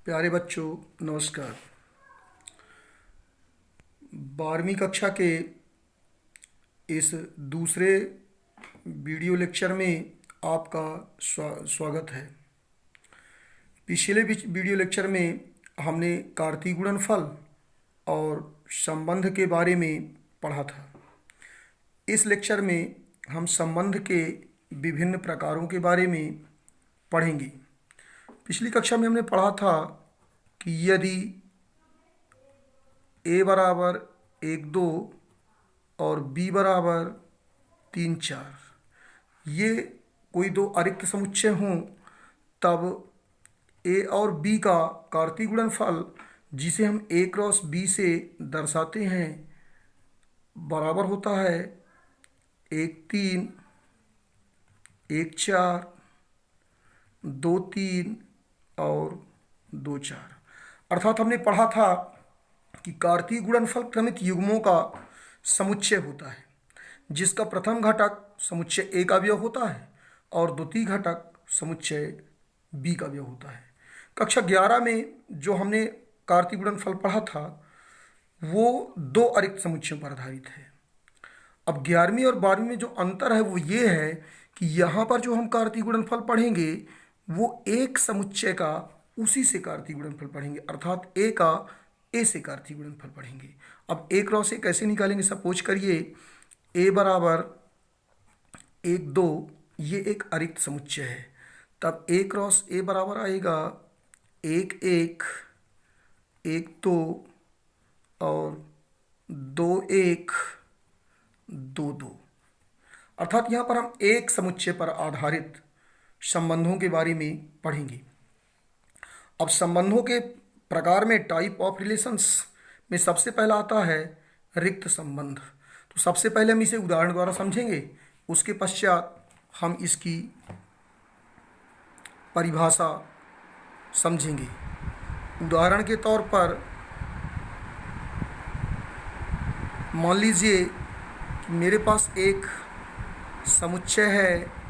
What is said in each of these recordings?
प्यारे बच्चों, नमस्कार। 12वीं कक्षा के इस दूसरे वीडियो लेक्चर में आपका स्वागत है। पिछले वीडियो लेक्चर में हमने कार्तीय गुणनफल और संबंध के बारे में पढ़ा था। इस लेक्चर में हम संबंध के विभिन्न प्रकारों के बारे में पढ़ेंगे। पिछली कक्षा में हमने पढ़ा था कि यदि a बराबर 1 2 और b बराबर 3 4 ये कोई दो अरिक्त समुच्चय हों, तब a और b का कार्तीय गुणनफल, जिसे हम a क्रॉस b से दर्शाते हैं, बराबर होता है 1 3 1 4 2 3 और 2 4। अर्थात हमने पढ़ा था कि कार्तीय गुणनफल क्रमित युग्मों का समुच्चय होता है, जिसका प्रथम घटक समुच्चय A का अवयव होता है और द्वितीय घटक समुच्चय B का अवयव होता है। कक्षा 11 में जो हमने कार्तीय गुणनफल पढ़ा था वो दो अरिक्त समुच्चयों पर आधारित है। अब 11वीं और 12वीं में जो अंतर है वो ये है कि यहाँ पर जो हम कार्तीय गुणनफल पढ़ेंगे वो एक समुच्चय का उसी से कार्तीय गुणनफल पढ़ेंगे, अर्थात A का A से कार्तीय गुणनफल पढ़ेंगे। अब A क्रॉस A कैसे निकालेंगे? सपोज करिए A बराबर 1 2, ये एक अरिक्त समुच्चय है, तब A क्रॉस A बराबर आएगा 1 1 1 2 और 2 1 2 2। अर्थात यहाँ पर हम एक समुच्चय पर आधारित संबंधों के बारे में पढ़ेंगे। अब संबंधों के प्रकार में, टाइप ऑफ रिलेशंस में, सबसे पहला आता है रिक्त संबंध। तो सबसे पहले हम इसे उदाहरण द्वारा समझेंगे, उसके पश्चात हम इसकी परिभाषा समझेंगे। उदाहरण के तौर पर मान लीजिए कि मेरे पास एक समुच्चय है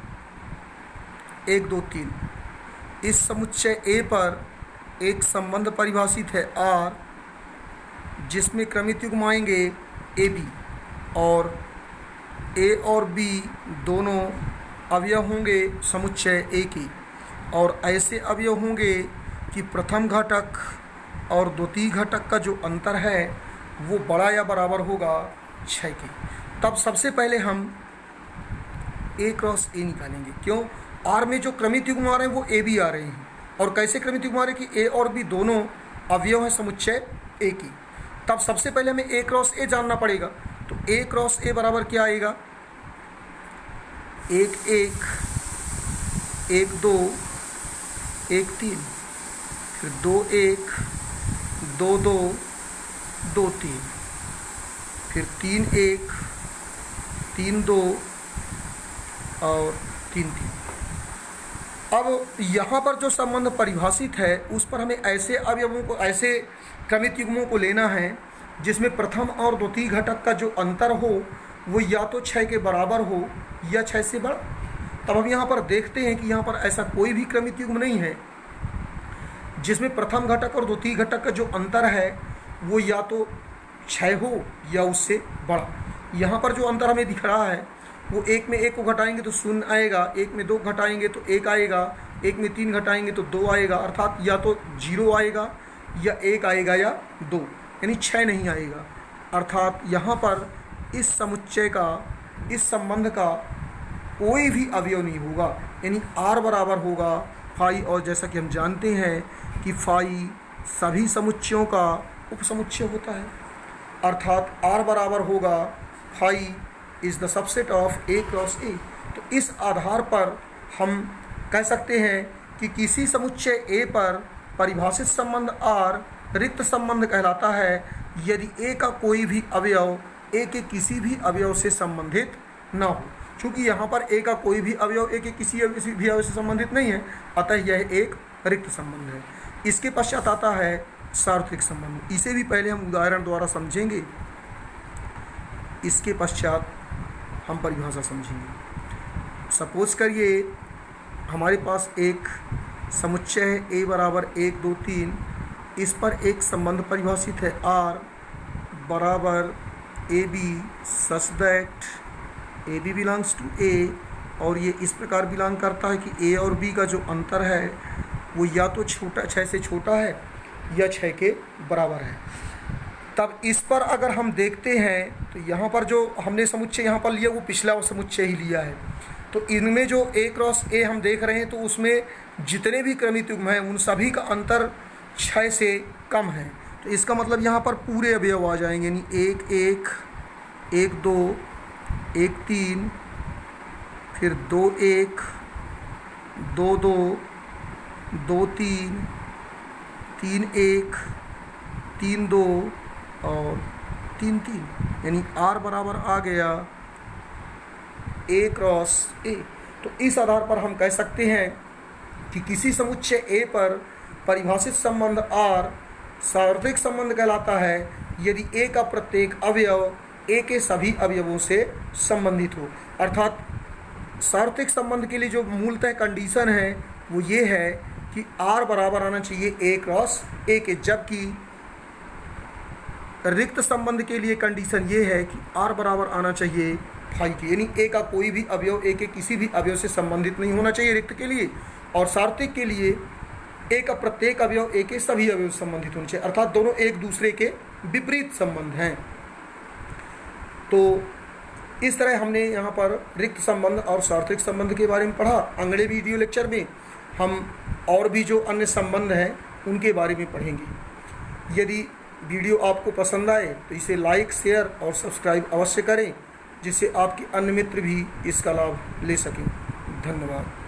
1 2 3। इस समुच्चय A पर एक संबंध परिभाषित है R, जिसमें क्रमित युग्म आएंगे AB और A और B दोनों अवयव होंगे समुच्चय A के, और ऐसे अवयव होंगे कि प्रथम घटक और द्वितीय घटक का जो अंतर है वो बड़ा या बराबर होगा 6 के। तब सबसे पहले हम A क्रॉस A निकालेंगे। क्यों? R में जो क्रमित युग्म आ रहे हैं वो AB आ रहे हैं, और कैसे क्रमित युग्म आ रहे हैं कि A और B दोनों अवयव हैं समुच्चय A की। तब सबसे पहले हमें A क्रॉस A जानना पड़ेगा। तो A क्रॉस A बराबर क्या आएगा? 1 1 1 2 1 3, फिर 2 1 2 2 2 3, फिर 3 1 3 2 और 3 3। अब यहाँ पर जो संबंध परिभाषित है उस पर हमें ऐसे अवयवों को, ऐसे क्रमित युग्मों को लेना है जिसमें प्रथम और द्वितीय घटक का जो अंतर हो वो या तो 6 के बराबर हो या 6 से बड़ा। तब हम यहाँ पर देखते हैं कि यहाँ पर ऐसा कोई भी क्रमित युग्म नहीं है जिसमें प्रथम घटक और द्वितीय घटक का जो अंतर है वो या तो 6 हो या उससे बड़ा। यहाँ पर जो अंतर हमें दिख रहा है वो 1 में 1 को घटाएंगे तो 0 आएगा, 1 में 2 घटाएंगे तो 1 आएगा, 1 में 3 घटाएंगे तो 2 आएगा। अर्थात या तो 0 आएगा या 1 आएगा या 2, यानी 6 नहीं आएगा। अर्थात यहाँ पर इस समुच्चय का, इस संबंध का कोई भी अवयव नहीं होगा, यानी R बराबर होगा फाई। और जैसा कि हम जानते हैं कि फाई सभी समुच्चयों का उपसमुच्चय होता है, अर्थात R बराबर होगा phi is the subset of A cross A। तो इस आधार पर हम कह सकते हैं कि किसी समुच्चय A पर परिभाषित संबंध R रिक्त संबंध कहलाता है यदि A का कोई भी अवयव A के किसी भी अवयव से संबंधित न हो। चूँकि यहाँ पर A का कोई भी अवयव A के किसी भी अवयव से संबंधित नहीं है, अतः यह एक रिक्त संबंध है। इसके पश्चात आता है सार्वत्रिक संबंध। इसे भी पहले हम उदाहरण द्वारा समझेंगे, इसके पश्चात हम परिभाषा समझेंगे। सपोज करिए हमारे पास एक समुच्चय है ए बराबर 1 2 3, इस पर एक संबंध परिभाषित है आर बराबर A B such that A B belongs to A, और ये इस प्रकार बिलोंग करता है कि ए और बी का जो अंतर है वो या तो 6 से छोटा है या 6 के बराबर है। तब इस पर अगर हम देखते हैं तो यहाँ पर जो हमने समुच्चय यहाँ पर लिया वो पिछला समुच्चय ही लिया है। तो इनमें जो ए क्रॉस ए हम देख रहे हैं तो उसमें जितने भी क्रमित युग्म हैं उन सभी का अंतर 6 से कम है। तो इसका मतलब यहाँ पर पूरे अवयव आ जाएंगे, यानी 1 1 1 2 1 3, फिर 2 1 2 2 2 3 3 1 3 2 और 3 3, यानी R बराबर आ गया A क्रॉस A। तो इस आधार पर हम कह सकते हैं कि किसी समुच्चय A पर परिभाषित संबंध R सार्वत्रिक संबंध कहलाता है यदि A का प्रत्येक अवयव A के सभी अवयवों से संबंधित हो। अर्थात सार्वत्रिक संबंध के लिए जो मूलतः कंडीशन है वो ये है कि R बराबर आना चाहिए A क्रॉस A के, जबकि रिक्त संबंध के लिए कंडीशन ये है कि R बराबर आना चाहिए फाई के, यानी A का कोई भी अवयव A के किसी भी अवयव से संबंधित नहीं होना चाहिए रिक्त के लिए, और सार्वत्रिक के लिए A का प्रत्येक अवयव A के सभी अवयव से संबंधित होने चाहिए, अर्थात दोनों एक दूसरे के विपरीत संबंध हैं। तो इस तरह हमने यहाँ पर रिक्त संबंध और सार्वत्रिक संबंध के बारे में पढ़ा। अगले वीडियो लेक्चर में हम और भी जो अन्य संबंध हैं उनके बारे में पढ़ेंगे। यदि वीडियो आपको पसंद आए तो इसे लाइक, शेयर और सब्सक्राइब अवश्य करें, जिससे आपके अन्य मित्र भी इसका लाभ ले सकें। धन्यवाद।